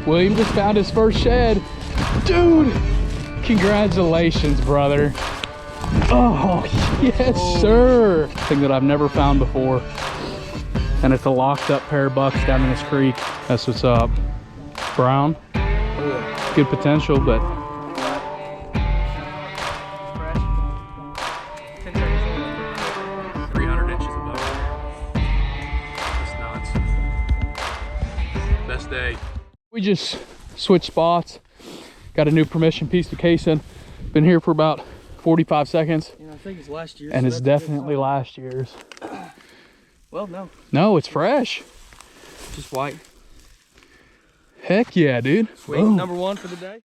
William just found his first shed. Dude, congratulations, brother. Oh, yes, sir. Thing that I've never found before. And it's a locked up pair of bucks down in this creek. That's what's up. Brown. Good potential, but 300 inches above. That's nuts. Best day. We just switched spots. Got a new permission piece to casing. Been here for about 45 seconds. You know, I think it's last year's. And so it's definitely last year's. Well, no. No, it's fresh. Just white. Heck yeah, dude. Sweet. Boom. Number one for the day.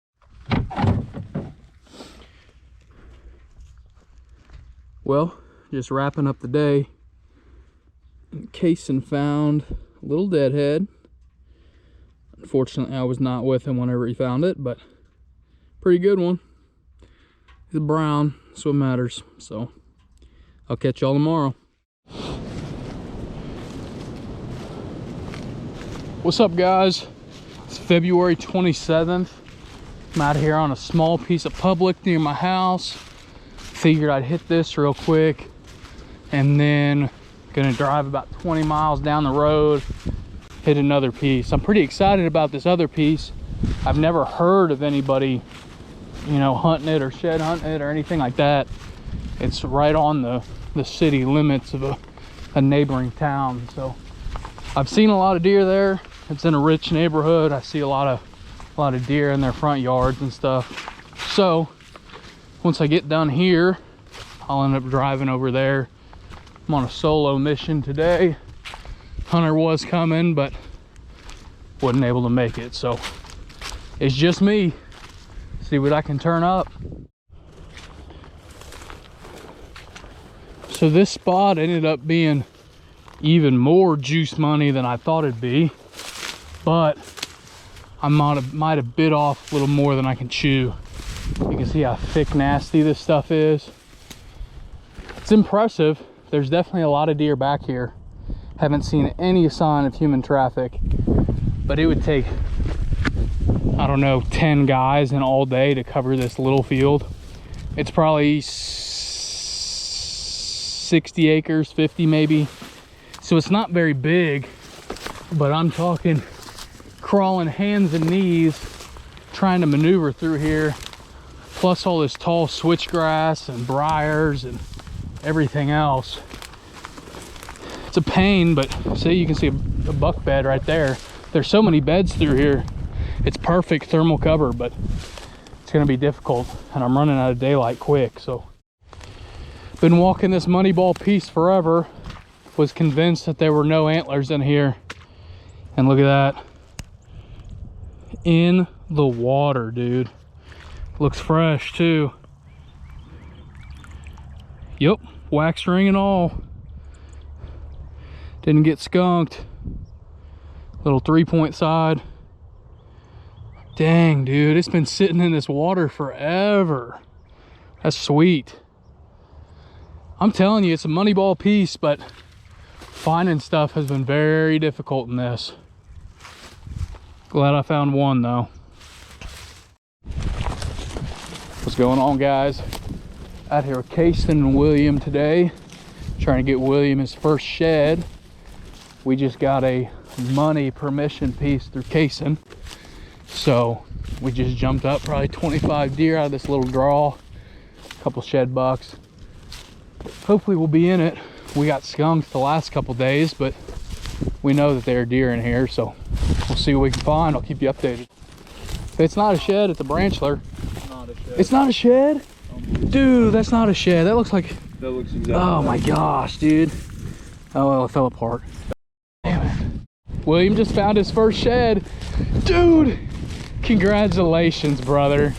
Well, just wrapping up the day. Casing found a little deadhead. Unfortunately, I was not with him whenever he found it, but pretty good one. He's brown, that's what matters. So I'll catch y'all tomorrow. What's up, guys? It's February 27th. I'm out here on a small piece of public near my house. Figured I'd hit this real quick and then gonna drive about 20 miles down the road, hit another piece. I'm pretty excited about this other piece. I've never heard of anybody, you know, hunting it or shed hunting it or anything like that. It's right on the city limits of a neighboring town. So I've seen a lot of deer there. It's in a rich neighborhood. I see a lot of deer in their front yards and stuff. So once I get done here, I'll end up driving over there. I'm on a solo mission today. Hunter was coming, but wasn't able to make it. So it's just me. See what I can turn up. So this spot ended up being even more juice money than I thought it'd be, but I might have bit off a little more than I can chew. You can see how thick, nasty this stuff is. It's impressive. There's definitely a lot of deer back here. Haven't seen any sign of human traffic, but it would take, I don't know, 10 guys in all day to cover this little field. It's probably 60 acres, 50 maybe. So it's not very big, but I'm talking crawling hands and knees trying to maneuver through here, plus all this tall switchgrass and briars and everything else. It's a pain, but see, you can see a buck bed right there. There's so many beds through here. It's perfect thermal cover, but it's gonna be difficult, and I'm running out of daylight quick. So been walking this money ball piece forever. Was convinced that there were no antlers in here, and look at that, in the water, dude. Looks fresh too. Yep, wax ring and all. Didn't get skunked. Little 3-point side. Dang, dude, it's been sitting in this water forever. That's sweet. I'm telling you, it's a money ball piece, but finding stuff has been very difficult in this. Glad I found one though. What's going on, guys? Out here with Casey and William today, trying to get William his first shed. We just got a money permission piece through casing, so we just jumped up probably 25 deer out of this little draw, a couple shed bucks. Hopefully we'll be in it. We got skunked the last couple days, but we know that there are deer in here, so we'll see what we can find. I'll keep you updated. If it's not a shed, it's a branchler. Not a shed. It's not a shed? Dude, that's not a shed. That looks like... That looks exactly Oh my gosh, dude. Oh, well, it fell apart. Damn it. William just found his first shed. Dude, congratulations, brother.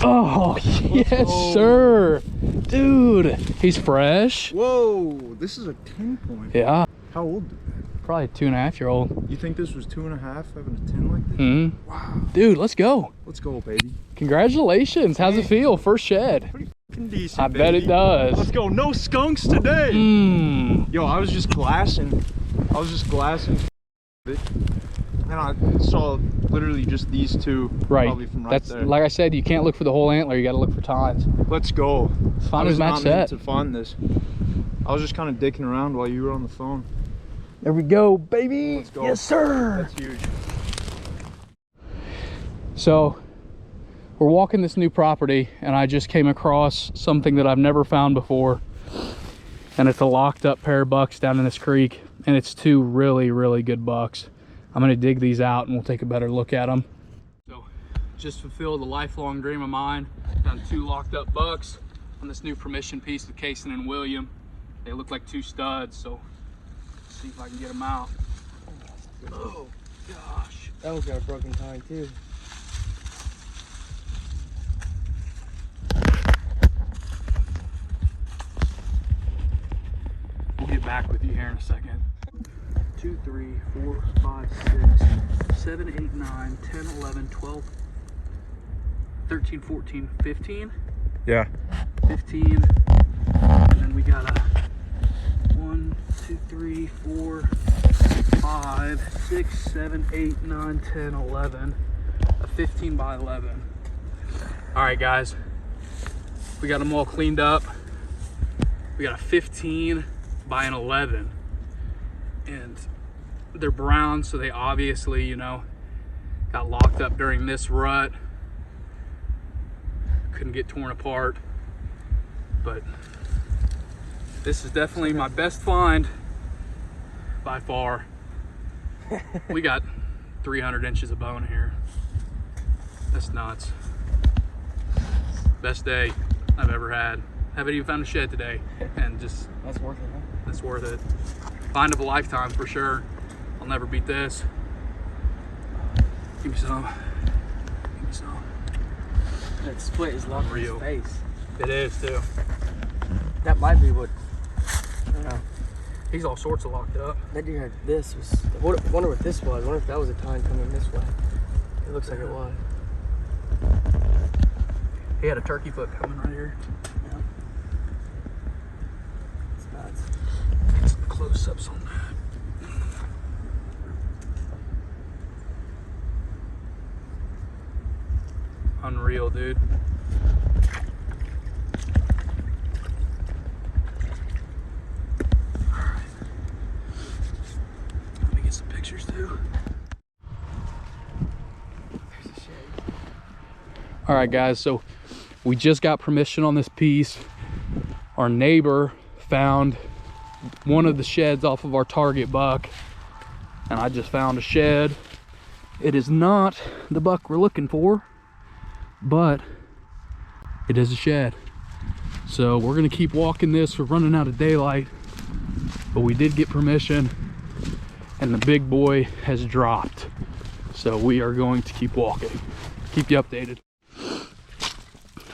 Oh, yes, sir. Dude, he's fresh. Whoa, this is a 10-point. Yeah. How old is that? Probably 2.5-year-old. You think this was 2.5 having a 10 like this? Mm-hmm. Wow. Dude, let's go. Let's go, baby. Congratulations. How's it feel? First shed. Pretty fucking decent, I bet it does. Let's go. No skunks today. Yo, I was just glassing. it. And I saw literally just these two. Right. Probably from right That's there. like I said, you can't look for the whole antler. You got to look for tines. Let's go. Find I his was match not meant set. to find this. I was just kind of dicking around while you were on the phone. There we go, baby. Let's go. Yes, sir. That's huge. So we're walking this new property and I just came across something that I've never found before. And it's a locked up pair of bucks down in this creek. And it's two really, really good bucks. I'm gonna dig these out and we'll take a better look at them. So just fulfilled a lifelong dream of mine. Found two locked up bucks on this new permission piece with Kason and William. They look like two studs, so let's see if I can get them out. Oh gosh. That one's got a broken tine too. We'll get back with you here in a second. 2, 3, 4, 5, 6, 7, 8, 9, 10, 11, 12, 13, 14, 15. Yeah. 15. And then we got a 1, 2, 3, 4, 5, 6, 7, 8, 9, 10, 11. A 15 by 11. All right, guys. We got them all cleaned up. We got a 15 by an 11. And they're brown, so they obviously, you know, got locked up during this rut. Couldn't get torn apart. But this is definitely my best find by far. We got 300 inches of bone here. That's nuts. Best day I've ever had. Haven't even found a shed today, and just That's worth it, huh? it's worth it. Find of a lifetime for sure. I'll never beat this. Give me some. Give me some. That split is locked in his Real. face. It is too. That might be what. I don't know. He's all sorts of locked up. That deer had this was. I wonder what this was. I wonder if that was a tine coming this way. It looks like it was. He had a turkey foot coming right here. Yeah. It's nuts. Get some close-ups on that. Unreal, dude. Alright. Let me get some pictures too. There's a shade. Alright guys, so we just got permission on this piece. Our neighbor found one of the sheds off of our target buck, and I just found a shed. It is not the buck we're looking for, but it is a shed. So we're gonna keep walking this. We're running out of daylight, but we did get permission and the big boy has dropped. So we are going to keep walking. Keep you updated.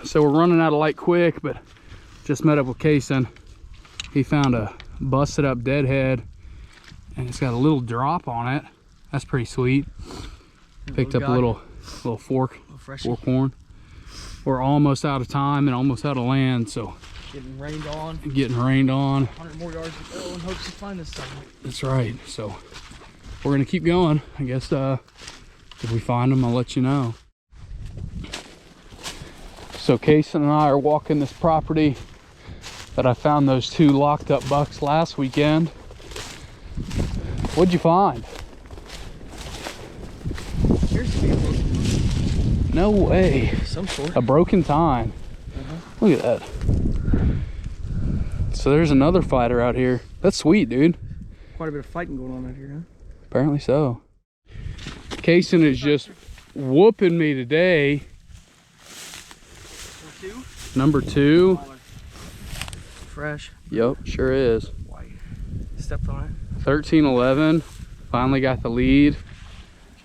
So we're running out of light quick, but just met up with Kason. He found a busted up deadhead and it's got a little drop on it. That's pretty sweet. Picked up a little fork horn. We're almost out of time and almost out of land, so Getting rained on. 100 more yards to go in hopes to find this something. That's right. So we're gonna keep going. I guess if we find them, I'll let you know. So Kason and I are walking this property that I found those two locked up bucks last weekend. What'd you find? Here's to be a broken tine. No way. Some sort. A broken tine. Look at that. So there's another fighter out here. That's sweet, dude. Quite a bit of fighting going on out here, huh? Apparently so. Kason is just whooping me today. Number two. Fresh. Yep, sure is. White. Stepped on it. 13-11. Finally got the lead.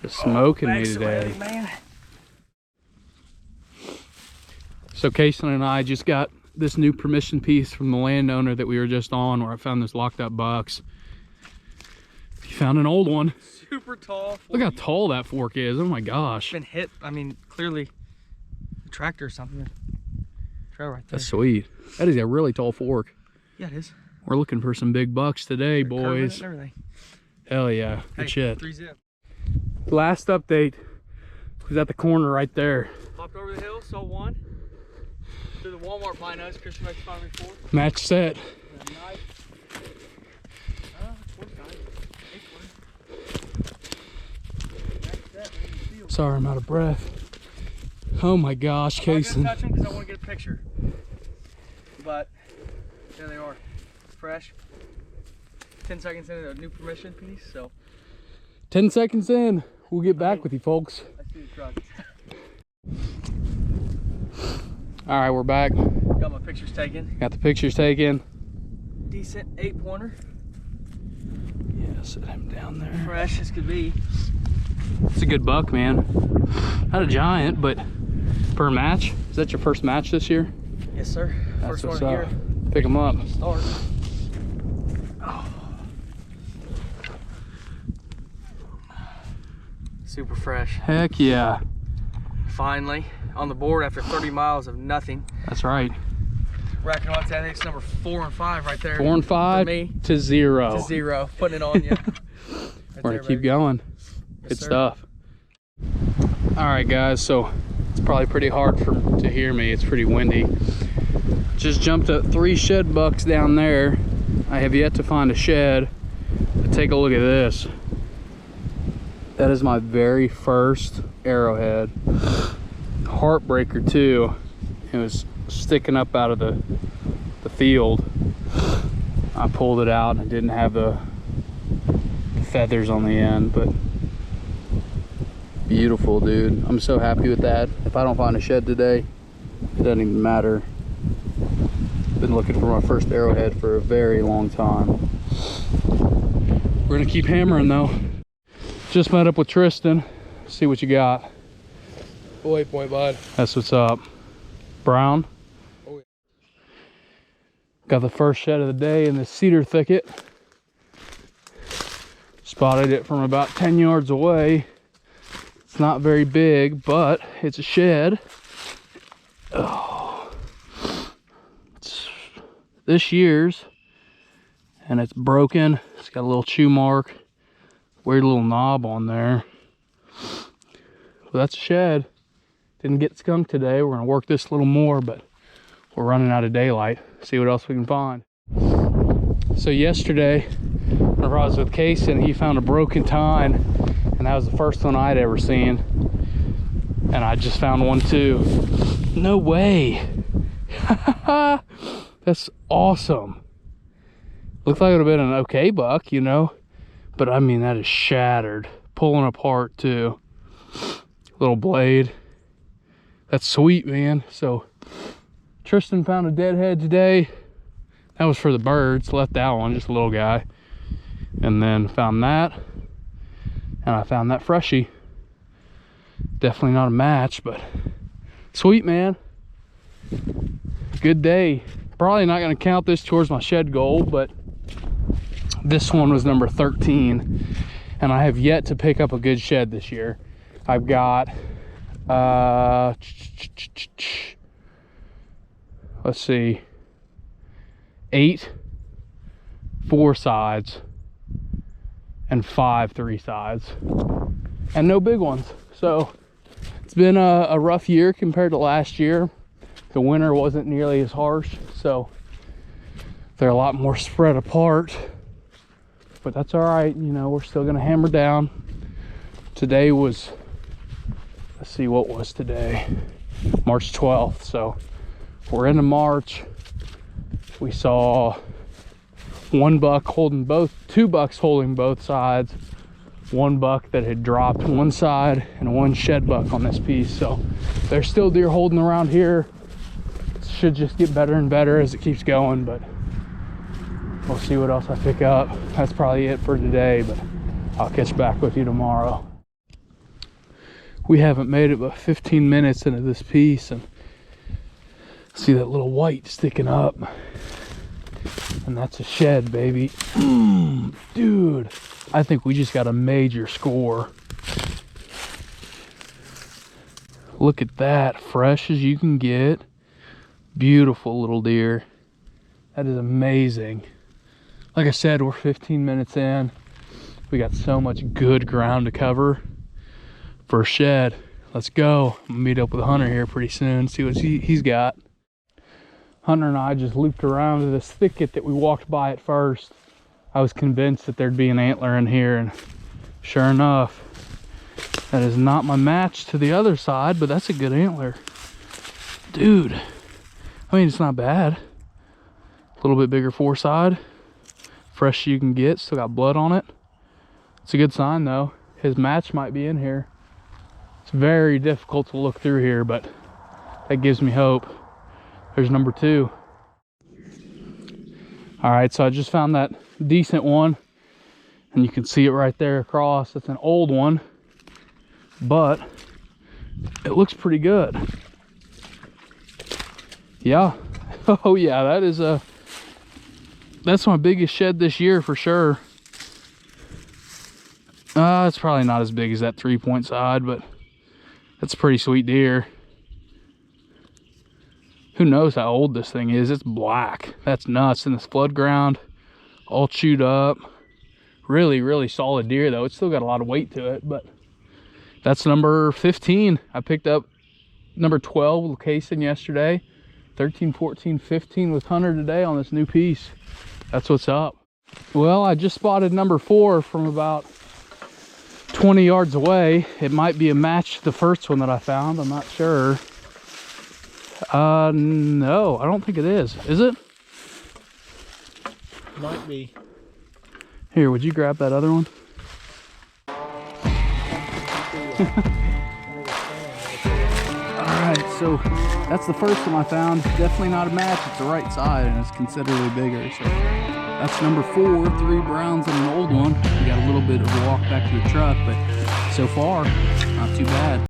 Just smoking me today. Man. So Kason and I just got this new permission piece from the landowner that we were just on, where I found this locked up bucks. He found an old one. Super tall. Look how tall that fork is. Oh my gosh. Been hit. I mean, clearly a tractor or something. Trail right there. That's sweet. That is a really tall fork. Yeah, it is. We're looking for some big bucks today, boys. And everything. Hell yeah. Good shit. 3-zip. Last update was at the corner right there. Popped over the hill, saw one. Through the Walmart binos, Christian makes fun of me for. Match set. Nice. Sorry, I'm out of breath. Oh my gosh, Kason. I'm not gonna touch them because I want to get a picture. But there they are, fresh. 10 seconds into a new permission piece, so. 10 seconds in, we'll get back with you folks. I see the truck. All right, we're back. Got my pictures taken. Got the pictures taken. Decent 8-pointer. Yeah, sit him down there. Fresh as could be. It's a good buck, man. Not a giant, but for a match. Is that your first match this year? Yes, sir. That's First one what's of the up. year. Pick them up. Start. Super fresh. Heck yeah. Finally on the board after 30 miles of nothing. That's right. Racking on to, I think it's number 4 and 5 right there. 4 and 5 me. to 0. To 0. Putting it on you. We're gonna keep going. Yes, Good sir. stuff. All right, guys. So it's probably pretty hard to hear me. It's pretty windy. Just jumped up 3 shed bucks down there. I have yet to find a shed. But take a look at this. That is my very first Arrowhead. Heartbreaker too. It was sticking up out of the field. I pulled it out and it didn't have the feathers on the end, but beautiful, dude. I'm so happy with that. If I don't find a shed today, it doesn't even matter. Been looking for my first Arrowhead for a very long time. We're gonna keep hammering though. Just met up with Tristan. See what you got. Full 8-point, bud. That's what's up. Brown. Oh, yeah. Got the first shed of the day in the cedar thicket. Spotted it from about 10 yards away. It's not very big, but it's a shed. Oh. It's this year's, and it's broken. It's got a little chew mark. Weird little knob on there. Well, that's a shed. Didn't get skunked today. We're gonna work this a little more, but we're running out of daylight. See what else we can find. So yesterday, whenever I was with Kason, he found a broken tine, and that was the first one I'd ever seen. And I just found one too. No way. That's awesome. Looks like it would have been an okay buck, you know, but I mean, that is shattered, pulling apart too. Little blade. That's sweet, man. So Tristan found a deadhead today. That was for the birds. Left that one, just a little guy. And then found that. And I found that freshie. Definitely not a match, but sweet, man. Good day. Probably not going to count this towards my shed goal, but this one was number 13. And I have yet to pick up a good shed this year. I've got let's see, 8 4 sides and 5 3 sides, and no big ones. So it's been a rough year compared to last year. The winter wasn't nearly as harsh, so they're a lot more spread apart, but that's all right. You know, we're still gonna hammer down. Today was, let's see, what was today? March 12th. So we're into March. We saw one buck holding both, 2 bucks holding both sides, 1 buck that had dropped one side, and 1 shed buck on this piece. So there's still deer holding around here. It should just get better and better as it keeps going, but we'll see what else I pick up. That's probably it for today, but I'll catch back with you tomorrow. We haven't made it but 15 minutes into this piece, and see that little white sticking up, and that's a shed, baby. Dude, I think we just got a major score. Look at that, fresh as you can get. Beautiful little deer. That is amazing. Like I said, we're 15 minutes in. We got so much good ground to cover. for a shed. Let's go. I'm gonna meet up with Hunter here pretty soon, see what he's got. Hunter and I just looped around to this thicket that we walked by at first. I was convinced that there'd be an antler in here, and sure enough, that is not my match to the other side, but that's a good antler. Dude, I mean, it's not bad. A little bit bigger foreside. Fresh you can get, still got blood on it. It's a good sign though. His match might be in here. It's very difficult to look through here, but that gives me hope. There's number 2. All right, so I just found that decent one, and you can see it right there across. It's an old one, but it looks pretty good. Yeah. Oh yeah, that's my biggest shed this year for sure. It's probably not as big as that 3-point side, but that's a pretty sweet deer. Who knows how old this thing is? It's black. That's nuts. In this flood ground, all chewed up. Really, really solid deer though. It's still got a lot of weight to it, but that's number 15. I picked up number 12 with casing yesterday. 13, 14, 15 with Hunter today on this new piece. That's what's up. Well, I just spotted number 4 from about 20 yards away. It might be a match to the first one that I found. I'm not sure. No, I don't think it is. Is it? Might be. Here, would you grab that other one? Alright, so that's the first one I found. Definitely not a match. It's the right side and it's considerably bigger. So that's number 4, 3 browns and an old one. We got a little bit of a walk back to the truck, but so far, not too bad.